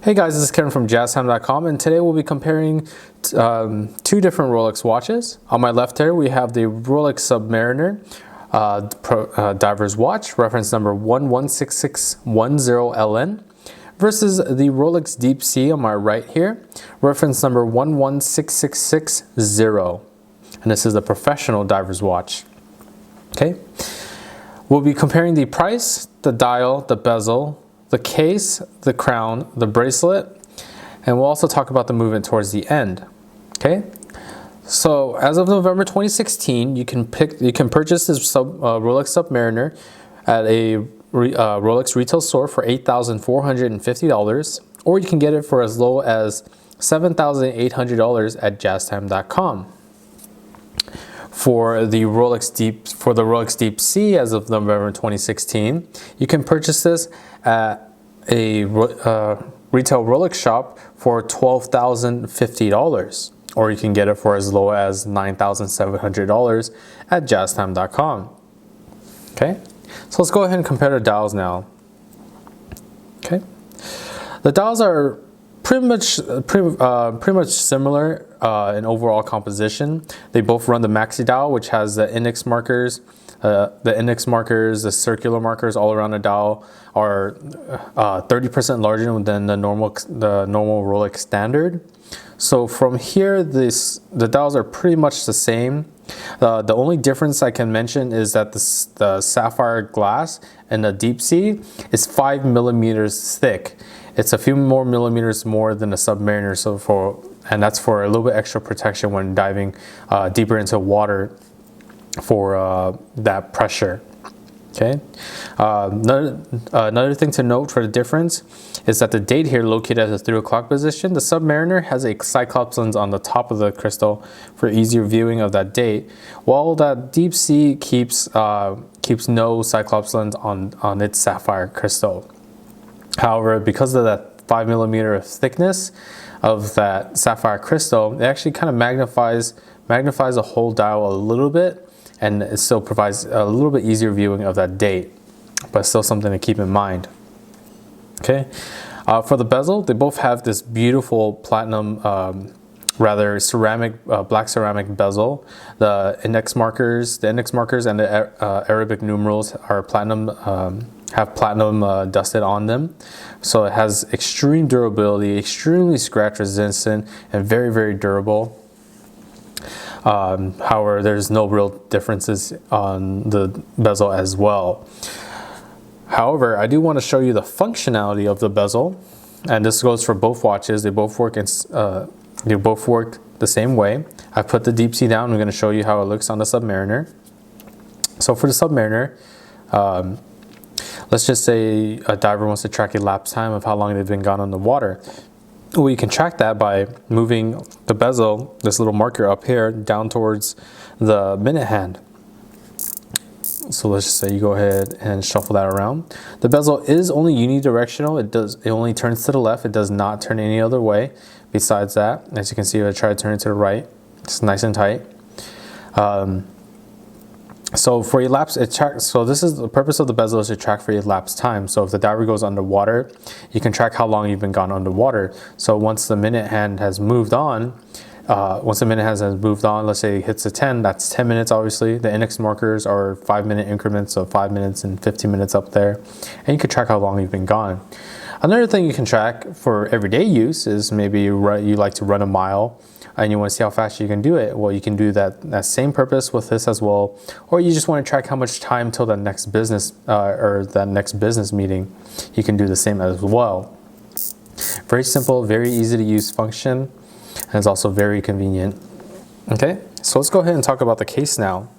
Hey guys, this is Kevin from Jaztime.com, and today we'll be comparing two different Rolex watches. On my left here we have the Rolex Submariner Diver's Watch, reference number 116610LN, versus the Rolex Deepsea on my right here, reference number 116660. And this is the professional Diver's Watch. Okay, we'll be comparing the price, the dial, the bezel, the case, the crown, the bracelet, and we'll also talk about the movement towards the end. Okay, so as of November 2016, you can purchase this Rolex Submariner at a Rolex retail store for $8,450, or you can get it for as low as $7,800 at Jaztime.com. For the Rolex Deepsea, as of November 2016, you can purchase this at a retail Rolex shop for $12,050, or you can get it for as low as $9,700 at Jaztime.com. Okay, so let's go ahead and compare the dials now. Okay, the dials are pretty much similar in overall composition. They both run the maxi dial, which has the index markers. The circular markers all around the dial are 30% larger than the normal Rolex standard. So from here, the dials are pretty much the same. The only difference I can mention is that the sapphire glass in the Deepsea is 5 millimeters thick. It's a few more millimeters more than the Submariner, and that's for a little bit extra protection when diving deeper into water for that pressure. Okay. Another thing to note for the difference is that the date here located at the 3 o'clock position. The Submariner has a Cyclops lens on the top of the crystal for easier viewing of that date, while that Deepsea keeps no Cyclops lens on its sapphire crystal. However, because of that 5 millimeter thickness of that sapphire crystal, it actually kind of magnifies the whole dial a little bit, and it still provides a little bit easier viewing of that date, but still something to keep in mind. Okay, for the bezel, they both have this beautiful platinum, black ceramic bezel. The index markers and the Arabic numerals are platinum. Have platinum dusted on them, so it has extreme durability, extremely scratch resistant, and very, very durable. However, there's no real differences on the bezel as well. However, I do want to show you the functionality of the bezel, and this goes for both watches. They both work the same way. I put the Deepsea down. I'm going to show you how it looks on the Submariner. So for the Submariner, let's just say a diver wants to track a lapse time of how long they've been gone on the water. Well, you can track that by moving the bezel, this little marker up here, down towards the minute hand. So let's just say you go ahead and shuffle that around. The bezel is only unidirectional. It only turns to the left. It does not turn any other way. Besides that, as you can see, if I try to turn it to the right, it's nice and tight. So for elapse, so this is the purpose of the bezel, is to track for elapsed time. So if the diver goes underwater, you can track how long you've been gone underwater. So once the minute hand has moved on, let's say it hits a 10, that's 10 minutes obviously. The index markers are 5-minute increments, so 5 minutes and 15 minutes up there. And you can track how long you've been gone. Another thing you can track for everyday use is maybe you like to run a mile and you want to see how fast you can do it. Well, you can do that same purpose with this as well. Or you just want to track how much time till the next business meeting. You can do the same as well. Very simple, very easy to use function, and it's also very convenient. Okay, so let's go ahead and talk about the case now.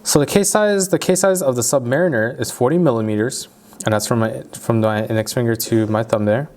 So the case size of the Submariner is 40 millimeters, and that's from my index finger to my thumb there.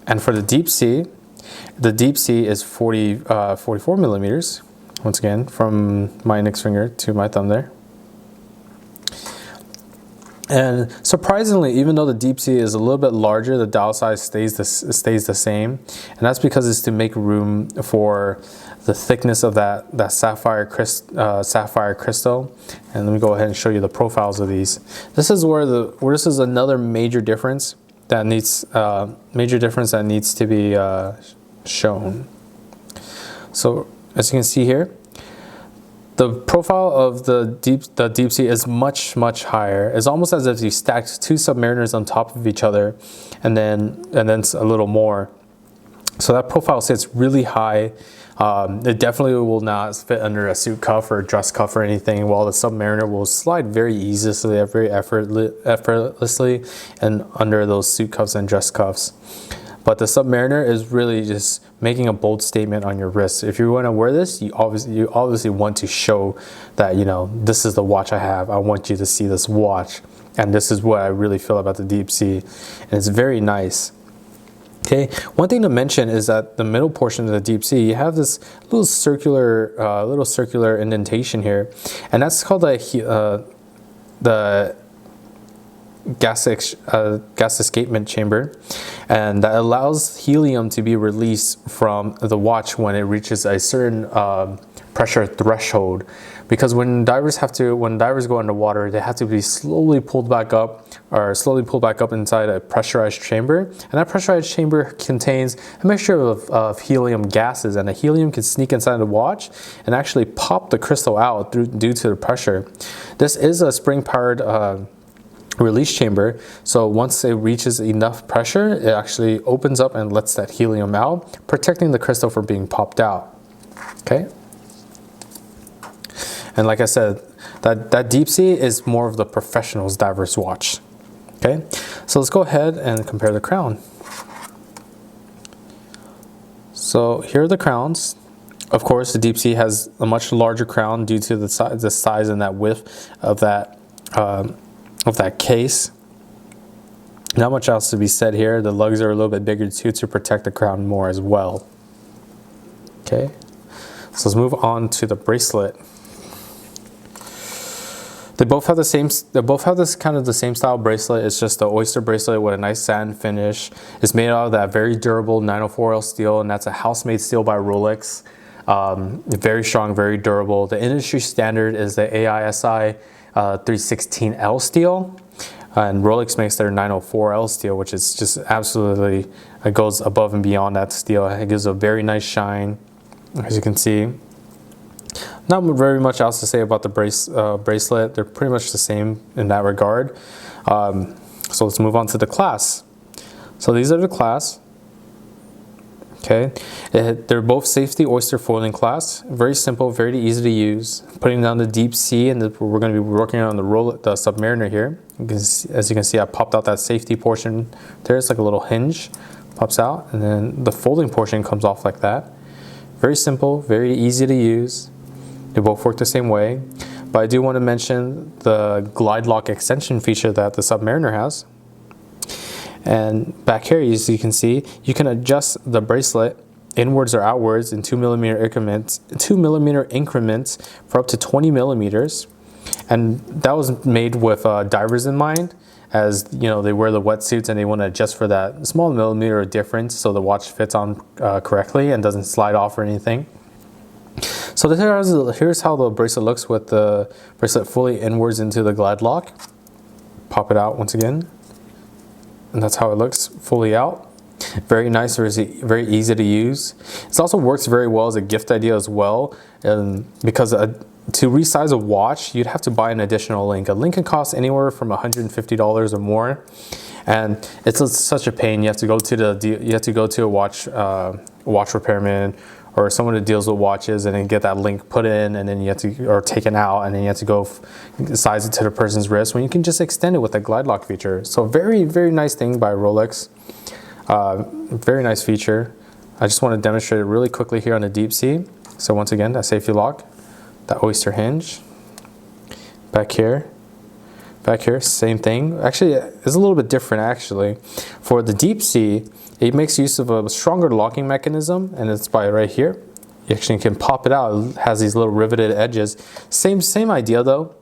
And for the Deepsea is 44 millimeters, once again, from my index finger to my thumb there. And surprisingly, even though the Deepsea is a little bit larger, the dial size stays the same, and that's because it's to make room for the thickness of that sapphire crystal. And let me go ahead and show you the profiles of these. This is where this is another major difference that needs to be shown. So as you can see here, the profile of the Deepsea is much higher. It's almost as if you stacked two Submariners on top of each other, and then a little more. So that profile sits really high. It definitely will not fit under a suit cuff or dress cuff or anything, while the Submariner will slide very easily, very effortlessly, and under those suit cuffs and dress cuffs. But the Submariner is really just making a bold statement on your wrist. If you want to wear this, you obviously want to show that, you know, this is the watch I have. I want you to see this watch, and this is what I really feel about the Deepsea, and it's very nice. Okay, one thing to mention is that the middle portion of the Deepsea, you have this little circular indentation here, and that's called the gas escapement chamber, and that allows helium to be released from the watch when it reaches a certain pressure threshold. Because when divers go underwater, they have to be slowly pulled back up inside a pressurized chamber, and that pressurized chamber contains a mixture of helium gases, and the helium can sneak inside the watch and actually pop the crystal out due to the pressure. This is a spring-powered release chamber, so once it reaches enough pressure, it actually opens up and lets that helium out, protecting the crystal from being popped out. Okay. And like I said, that Deepsea is more of the professional's diver's watch. Okay, so let's go ahead and compare the crown. So here are the crowns. Of course, the Deepsea has a much larger crown due to the size and that width of that case. Not much else to be said here. The lugs are a little bit bigger too to protect the crown more as well. Okay, so let's move on to the bracelet. They both have this kind of the same style bracelet. It's just the oyster bracelet with a nice satin finish. It's made out of that very durable 904L steel, and that's a house-made steel by Rolex. Very strong, very durable. The industry standard is the AISI 316L steel, and Rolex makes their 904L steel, which is just absolutely, it goes above and beyond that steel. It gives a very nice shine, as you can see. Not very much else to say about the bracelet. They're pretty much the same in that regard. So let's move on to the clasp. So these are the clasps. Okay, they're both safety oyster foiling clasps. Very simple, very easy to use. Putting down the Deepsea, and we're going to be working on the Submariner here. As you can see, I popped out that safety portion there. It's like a little hinge, pops out, and then the folding portion comes off like that. Very simple, very easy to use. They both work the same way, but I do want to mention the glide lock extension feature that the Submariner has. And back here, as you can see, you can adjust the bracelet inwards or outwards in 2mm increments for up to 20 millimeters. And that was made with divers in mind, as you know, they wear the wetsuits and they want to adjust for that small millimeter difference so the watch fits on correctly and doesn't slide off or anything. So here's how the bracelet looks with the bracelet fully inwards into the glide lock. Pop it out once again, and that's how it looks fully out. Very nice, very easy to use. It also works very well as a gift idea as well, because to resize a watch, you'd have to buy an additional link. A link can cost anywhere from $150 or more, and it's such a pain. You have to go to a watch repairman or someone who deals with watches, and then get that link put in, and then you have to, or taken out, and then you have to go size it to the person's wrist, when you can just extend it with a glide lock feature. So very, very nice thing by Rolex. Very nice feature. I just want to demonstrate it really quickly here on the Deepsea. So once again, that safety lock, that oyster hinge, back here, same thing. Actually, it's a little bit different actually. For the Deepsea, it makes use of a stronger locking mechanism, and it's by right here. You actually can pop it out. It has these little riveted edges. Same idea though.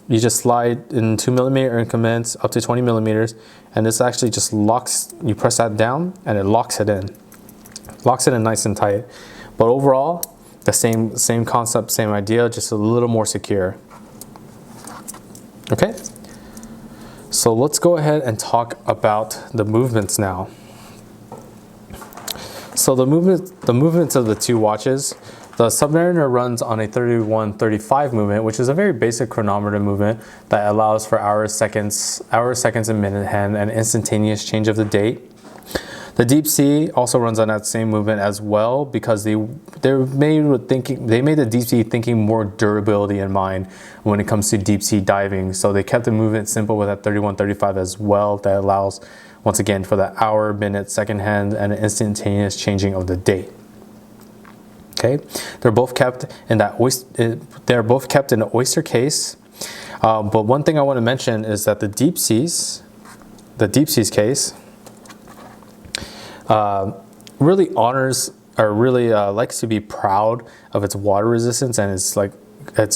You just slide in 2mm increments up to 20 millimeters, and this actually just locks. You press that down, and it locks it in. Locks it in nice and tight. But overall, the same concept, same idea, just a little more secure. Okay. So let's go ahead and talk about the movements now. So the movements of the two watches. The Submariner runs on a 31-35 movement, which is a very basic chronometer movement that allows for hours, seconds, and minute hand, and instantaneous change of the date. The Deepsea also runs on that same movement as well, because they made the Deepsea thinking more durability in mind when it comes to deep sea diving. So they kept the movement simple with that 31-35 as well, that allows once again for the hour, minute, second hand, and instantaneous changing of the date. Okay, they're both kept in that oyster case. But one thing I want to mention is that the Deepsea's case really honors, or really likes to be proud of its water resistance and its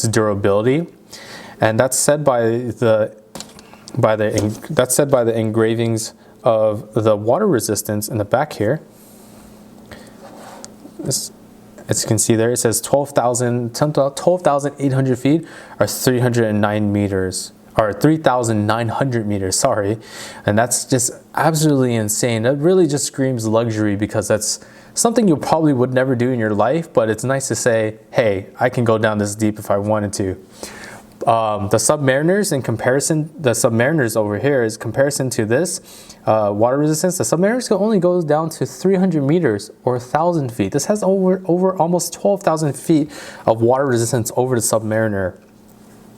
durability, and that's said by the engravings of the water resistance in the back here. As you can see there, it says 12,800 feet, or 309 meters, or 3,900 meters, sorry. And that's just absolutely insane. That really just screams luxury, because that's something you probably would never do in your life, but it's nice to say, hey, I can go down this deep if I wanted to. The Submariners, in comparison, the Submariners over here is comparison to this water resistance. The Submariners can only go down to 300 meters or 1,000 feet. This has over almost 12,000 feet of water resistance over the Submariner,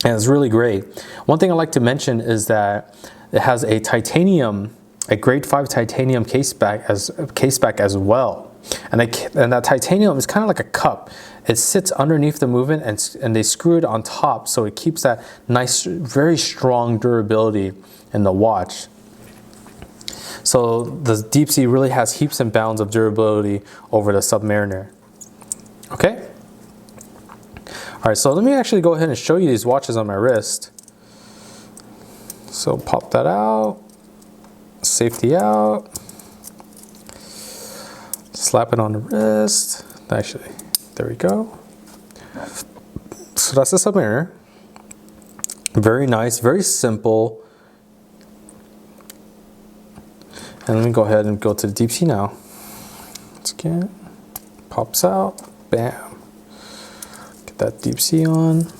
and it's really great. One thing I like to mention is that it has a grade 5 titanium case back as well. And that titanium is kind of like a cup. It sits underneath the movement, and they screw it on top, so it keeps that nice, very strong durability in the watch. So the Deepsea really has heaps and bounds of durability over the Submariner. Okay? All right, so let me actually go ahead and show you these watches on my wrist. So pop that out, safety out. Slap it on the wrist. Actually, there we go. So that's the Submariner. Very nice, very simple. And let me go ahead and go to the Deepsea now. Once again, pops out, bam. Get that Deepsea on.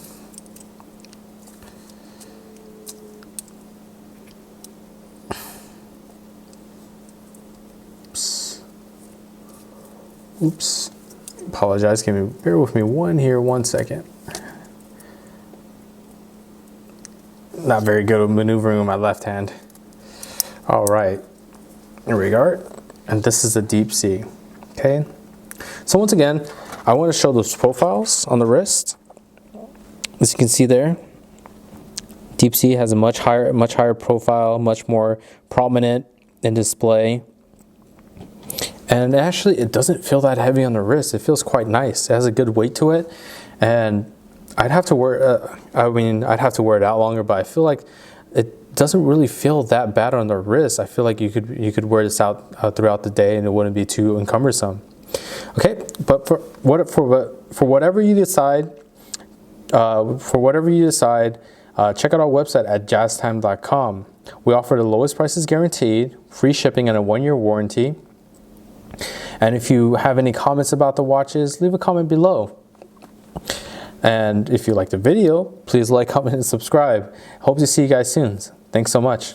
Oops, apologize, bear with me one second. Not very good at maneuvering with my left hand. All right, here we go. And this is the Deepsea, okay? So once again, I want to show those profiles on the wrist. As you can see there, Deepsea has a much higher profile, much more prominent in display. And actually, it doesn't feel that heavy on the wrist. It feels quite nice. It has a good weight to it, and I'd have to wear. I'd have to wear it out longer, but I feel like it doesn't really feel that bad on the wrist. I feel like you could wear this out throughout the day, and it wouldn't be too cumbersome. Okay, but for whatever you decide, check out our website at jaztime.com. We offer the lowest prices guaranteed, free shipping, and a 1-year warranty. And if you have any comments about the watches, leave a comment below. And if you like the video, please like, comment, and subscribe. Hope to see you guys soon. Thanks so much.